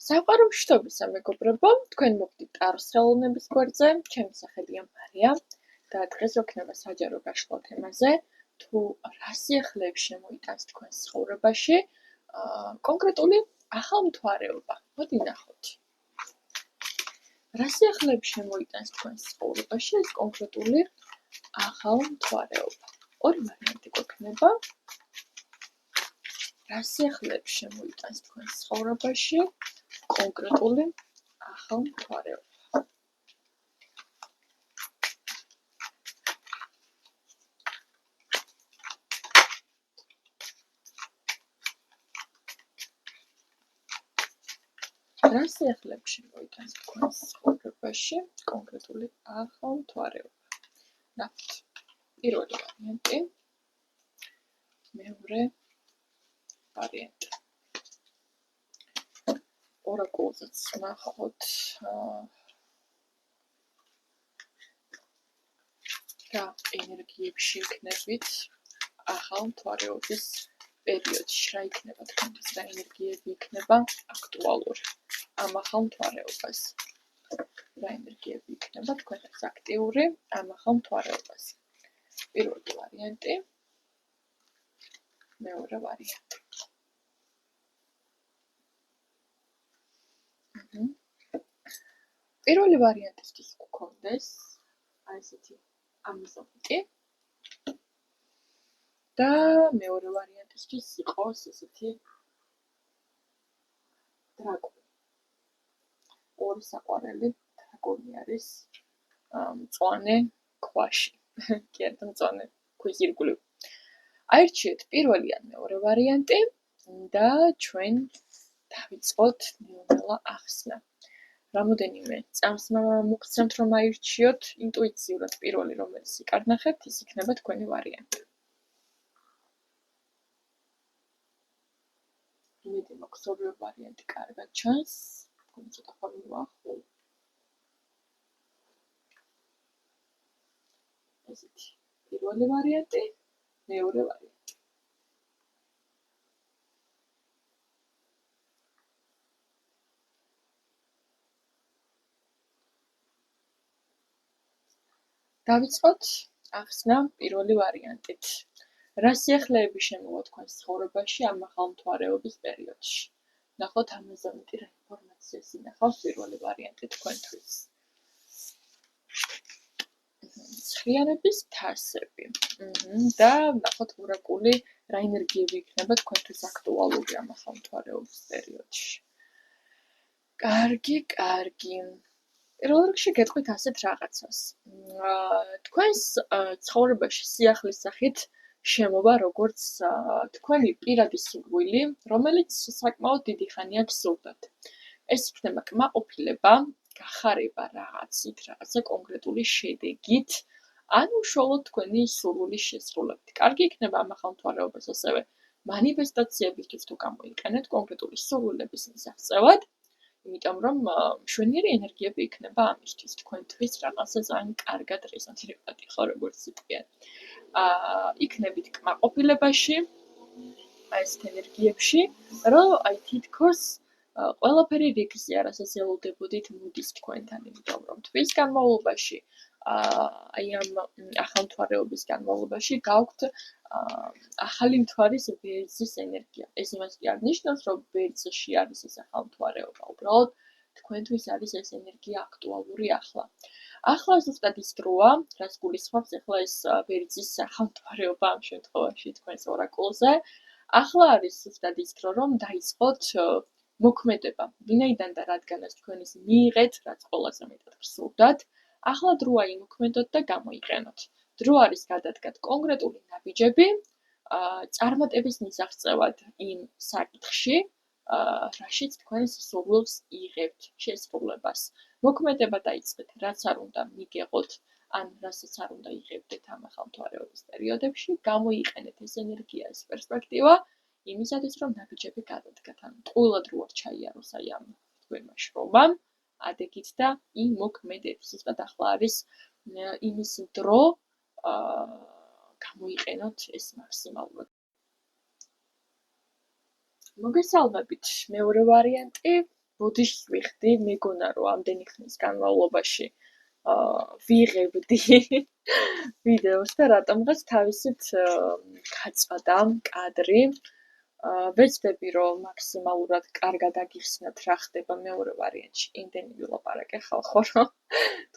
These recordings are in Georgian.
საყვარელ მშვიდობისა მეგობრებო, თქვენ მოგდით ტაროს ხელოვნების გვერდზე, ჩემი სახელია მარია და დღეს ვექნება საჯარო გაშლილ თემაზე, თუ რა სიახლეებს შემოიტანს თქვენს ცხოვრებაში, კონკრეტული ახალ მთვარეობა. მოდი ნახოთ. რა სიახლეებს შემოიტანს თქვენს ცხოვრებაში ეს კონკრეტული ახალ მთვარეობა. ორი ვარიანტი გვექნება. რა სიახლეებს შემოიტანს თქვენს ცხოვრებაში კონკრეტული ახალ მთვარეობა. რა სიახლეებს შემოიტანს თქვენს ცხოვრებაში კონკრეტული ახალ მთვარეობა. ნახოთ. პირველი ვარიანტი. მეორე ვარიანტი. ორაკულზეც ნახოთ რა ენერგიებში იქნებით ახალ მთვარეობის პერიოდში. რა იქნება თქვენთვის, რა ენერგიები იქნება აქტუალური ამ ახალ მთვარეობას. რა ენერგიები იქნება თქვენთვის აქტიური ამ ახალ მთვარეობას. პირველი ვარიანტი. მეორე ვარიანტი. პირველი ვარიანტისთვის გქონდეს აი ესეთი ამიზონიტი და მეორე ვარიანტისთვის იყოს ესეთი დრაკონი. ორი საყვარელი დრაკონი არის მწვანე ქვაში. კი არა, მწვანე ქვის ირგვლივ. აირჩიეთ პირველი ან მეორე ვარიანტი და ჩვენ დავიწყოთ ნელ-ნელა ახსნა. რამოდენიმე წამს მოგცემთ რომ აირჩიოთ ინტუიციურად პირველი რომელიც იკარნახებთ ის იქნება თქვენი ვარიანტი. იმედი მაქვს ორივე ვარიანტი კარგად ჩანს. თქვენ ცოტა ხოლმე ვახო. ესეთი პირველი ვარიანტი, მეორე ვარიანტი. დავიწყოთ ახსნა პირველი ვარიანტით. რა სიახლეები შემოვა თქვენს ცხოვრებაში ამ ახალ მთვარეობის პერიოდში. ნახოთ ამაზონიტი რა ინფორმაციას ინახავს პირველი ვარიანტი თქვენთვის. ცხრიანების თასები. და ნახოთ ორაკული რა ენერგიები იქნება თქვენთვის აქტუალური ამ ახალ მთვარეობის პერიოდში. კარგი. პირველ რიგში გეტყვით ასეთ რაღაცას. თქვენს ცხოვრებაში სიახლის სახით შემოვა როგორც თქვენი პირადი სურვილი, რომელიც საკმაოდ დიდი ხანია გსურდათ. ეს იქნება კმაყოფილება, გახარება რაღაცით, რაღაცა კონკრეტული შედეგით, ან უშუალოდ თქვენი სურვილის შესრულებით. კარგი იქნება ამ ახალ მთვარეობას ასევე მანიფესტაციებისთვის თუ გამოიყენეთ კონკრეტული სურვილების მისაღწევად. იმიტომ რომ მშვენიერი ენერგიები იქნება ამისთვის თქვენთვის რაღაცა ძალიან კარგად რეზონირებადი ხო როგორც იტყვიან. იქნებით კმაყოფილებაში, აი ესეთ ენერგიებში, რომ აი თითქოს ყველაფერი რიგზია, რასაც ელოდებოდით მოდის თქვენთან, იმიტომ რომ თვის განმავლობაში აი ამ ახალ მთვარეობის განმავლობაში გაქვთ ახალი მთვარის ბერძის ენერგია. ეს იმას კი არ ნიშნავს, რომ ბერძში არის ეს ახალ მთვარეობა. უბრალოდ თქვენთვის არის ეს ენერგია აქტუალური ახლა. ახლა ზუსტად ის დროა, რაც გულისხმობს ახლა ეს ბერძის ახალ მთვარეობა ამ შემთხვევაში თქვენს ორაკულზე. ახლა არის ზუსტად ის დრო, რომ დაიწყოთ მოქმედება. ვინაიდან და რადგანაც თქვენ ის მიიღეთ, რაც ყველაზე მეტად გსურდათ, ახლა დროა იმოქმედოთ და გამოიყენოთ. დრო არის გადადგათ კონკრეტული ნაბიჯები, წარმატების მისაღწევად იმ საკითხში, რაშიც თქვენს სურვილს იღებთ, შესრულებას. მოქმედება დაიწყეთ, რაც არ უნდა მიგეღოთ, ან რასაც არ უნდა იღებდეთ ამ ახალ მთვარეობის პერიოდებში, გამოიყენეთ ეს ენერგია, ეს პერსპექტივა, იმისათვის, რომ ნაბიჯები გადადგათ. ანუ ტყუილად რო არ ჩაიაროს აი ამ თქვენმა შრომამ, ადეგით და იმოქმედეთ. ზუსტად ახლა არის იმის დრო, გამოიყენოთ ეს მაქსიმალურად. მოგესალმებით, მეორე ვარიანტი, ბოდიშს ვიხდი, მეგონა რომ ამდენი ხნის განმავლობაში ვიღებდი ვიდეოს და რატომღაც თავისით გაწყვეტა კადრი. ვეცდები რომ მაქსიმალურად კარგად აგიხსნათ რა ხდება მეორე ვარიანტში. იმდენი ვილაპარაკე ხალხო რომ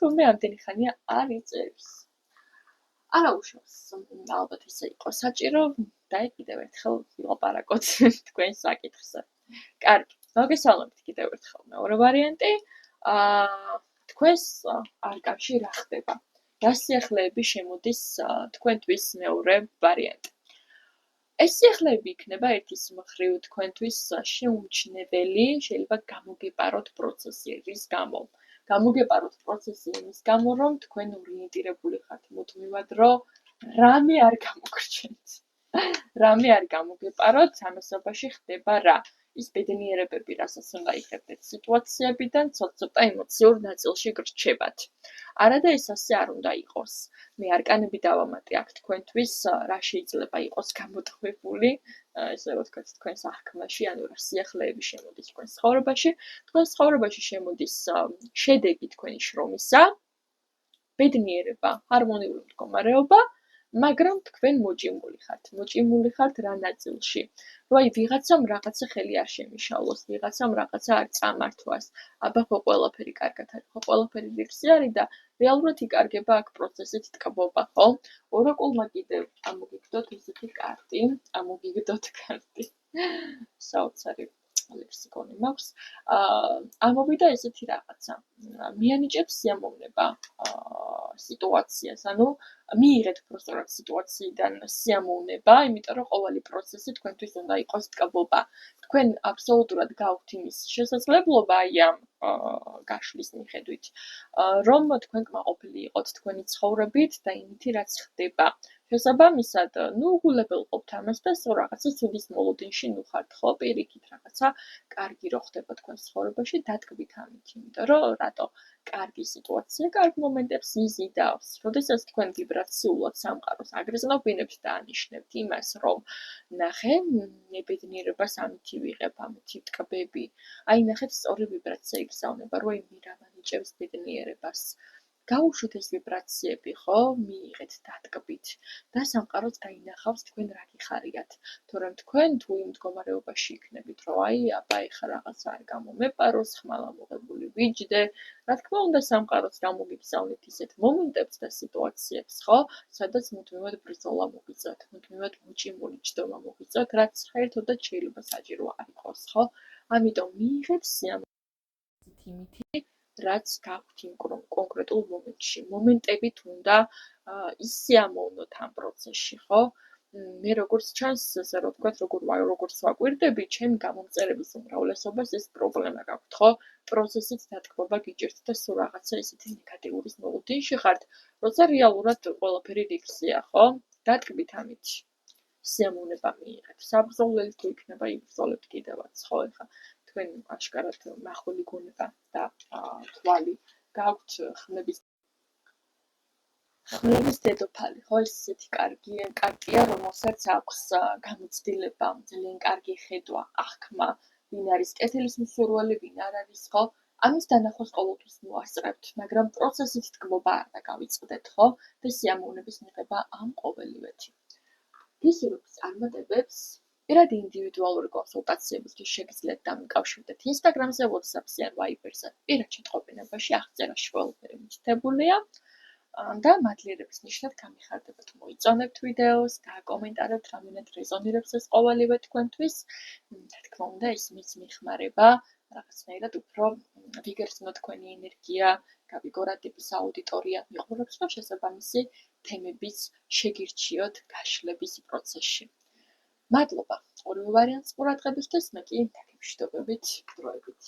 თუმე ამდენი ხანია არ იწერს. არა უშავს, ალბათ ისე იყო საჭირო და კიდევ ერთხელ ვილაპარაკოთ თქვენ საკითხზე. კარგი, მოგესალმებით კიდევ ერთხელ მეორე ვარიანტი. თქვენს არკანში რა ხდება? რა სიახლეები შემოდის თქვენთვის მეორე ვარიანტი? ეს სიახლეები იქნება ერთის მხრივ თქვენთვის შეუმჩნეველი, შეიძლება გამოგეპაროთ პროცესი რის გამო. გამოგეპაროთ პროცესი იმის გამო, რომ თქვენ ორიენტირებული ხართ მუდმივად, რომ რამე არ გამოგრჩენთ. რამე არ გამოგეპაროთ, ამასობაში ხდება რა? ის ბედნიერებები, რასაც უნდა იღებდეთ სიტუაციებიდან, ცოტ-ცოტა ემოციურ ნაწილში გრჩებათ. არა და ეს ასე არ უნდა იყოს. მე არკანები დავამატე აქ თქვენთვის, რა შეიძლება იყოს გამოტყვებული, ესე რომ ვთქვათ, თქვენს აღქმაში, ანუ რა სიახლეები შემოდის თქვენს ცხოვრებაში. თქვენს ცხოვრებაში შემოდის შედეგი თქვენი შრომისა, ბედნიერება, ჰარმონიული მდგომარეობა, მაგრამ თქვენ მოჭიმული ხართ. მოჭიმული ხართ რა ნაწილში? რომ აი ვიღაცამ რაღაცა ხელი არ შემიშალოს, ვიღაცამ რაღაცა არ წამართვას. აბა ხო ყველაფერი კარგად არის, ხო ყველაფერი რიგზე არის და რეალურად იკარგება აქ პროცესით ტკბობა, ხო? ორაკულმა კიდევ ამოგიგდოთ ესეთი კარტი, ამოგიგდოთ კარტი. საოცარი ლექსიკონი მაქვს. ამოვიდა ესეთი რაღაცა. მიანიჭებს სიამოვნება სიტუაციას, ანუ მიიღეთ უბრალოდ სიტუაციიდან სიამოვნება, იმიტომ რომ ყოველი პროცესი თქვენთვის უნდა იყოს ტკბობა. თქვენ აბსოლუტურად გაქვთ იმის შესაძლებლობა აი ამ გაშლის მიხედვით, რომ თქვენ კმაყოფილი იყოთ თქვენი ცხოვრებით და იმითი რაც ხდება. შესაბამისად, უგულებელყოფთ ამას და სულ რაღაცა ცუდის მოლოდინში ხართ, ხო, პირიქით რაღაცა კარგი რო ხდება თქვენს ცხოვრებაში, დატკბით ამით, იმიტომ რომ რატო? კარგი სიტუაცია, კარგ მომენტებს იზიდავს. როდესაც თქვენ ვიბრაციულად სამყაროს აგრძნობინებთ და ანიშნებთ იმას, რომ ნახე, მე ბედნიერებას ამითი ვიღებ, ამითი ვტკბები. აი ნახეთ, სწორი ვიბრაცია იგზავნება, რომ მე რა მანიჭებს ბედნიერებას. გაუშვით ეს ვიბრაციები, ხო? მიიღეთ, დატკბით და სამყაროც გაინახავს თქვენ რა გიხარიათ. თორემ თქვენ თუ იმ მდგომარეობაში იქნებით, რომ აი აბა ეხლა რაღაცა არ გამომეპაროს, ხმალა მოღებული ვიჯდე, რა თქმა უნდა სამყაროც გამოგიგზავნით ისეთ მომენტებს და სიტუაციებს, ხო? სადაც მუდმივად ბრძოლა მოგიწევთ, მუდმივად მოჭიმული ჯდომა მოგიწევთ, რაც საერთოდაც შეიძლება საჭირო არ იყოს, ხო? ამიტომ მიიღეთ სიამოვნებით, რაც გაქვთ იმ კონკრეტულ მომენტში. მომენტებით უნდა ისიამოვნოთ ამ პროცესში, ხო? მე როგორც ჩანს, ესე რომ ვთქვათ, როგორც ვაკვირდები, ჩემი გამომწერების უმრავლესობას ეს პრობლემა გაქვთ, ხო? პროცესით დატკბობა გიჭირთ და სულ რაღაცა ისეთი ნეგატიურის მოლოდინში ხართ, როცა რეალურად ყველაფერი რიგზეა, ხო? დატკბით ამით. სიამოვნება მიიღეთ. საბრძოლელი თუ იქნება, იბრძოლებთ კიდევაც, ხო? ეხლა თქვენ აშკარად მახვილი გონება და თვალი გაქვთ ხმების დედოფალი, ხო, ისეთი კარგია, რომელსაც აქვს გამოცდილება, ძალიან კარგი ხედვა, აღქმა, ვინ არის კეთილის მსურველი, ვინ არ არის, ხო? ამის დანახვას ყოველთვის მოასწრებთ, მაგრამ პროცესით ტკბობა არ დაგავიწყდეთ, ხო? და სიამოვნების მიღება ამ ყოველივეთი. გისურვებთ წარმატებებს, პირადი ინდივიდუალური კონსულტაციებისთვის შეგიძლიათ დამიკავშირდეთ Instagram-ზე, WhatsApp-ზე ან Viber-ზე. პირად შეტყობინებაში აღწერაში ყველაფერი მითითებულია. და მადლიერების ნიშნად გამიხარდებათ მოიწონებთ ვიდეოს, გააკომენტარებთ, რამდენად რეზონირებს ეს ყოველივე თქვენთვის. რა თქმა უნდა, ეს მეც მიხმარება, რაღაცნაირად უფრო ვიგრძნო თქვენი ენერგია, გავიგო რა ტიპის აუდიტორია მიყურებს და შესაბამისი თემების შეგირჩიოთ გაშლების პროცესში. მადლობა ორივე ვარიანტს ყურადღებისთვის, მე კი დაგემშვიდობებით დროებით.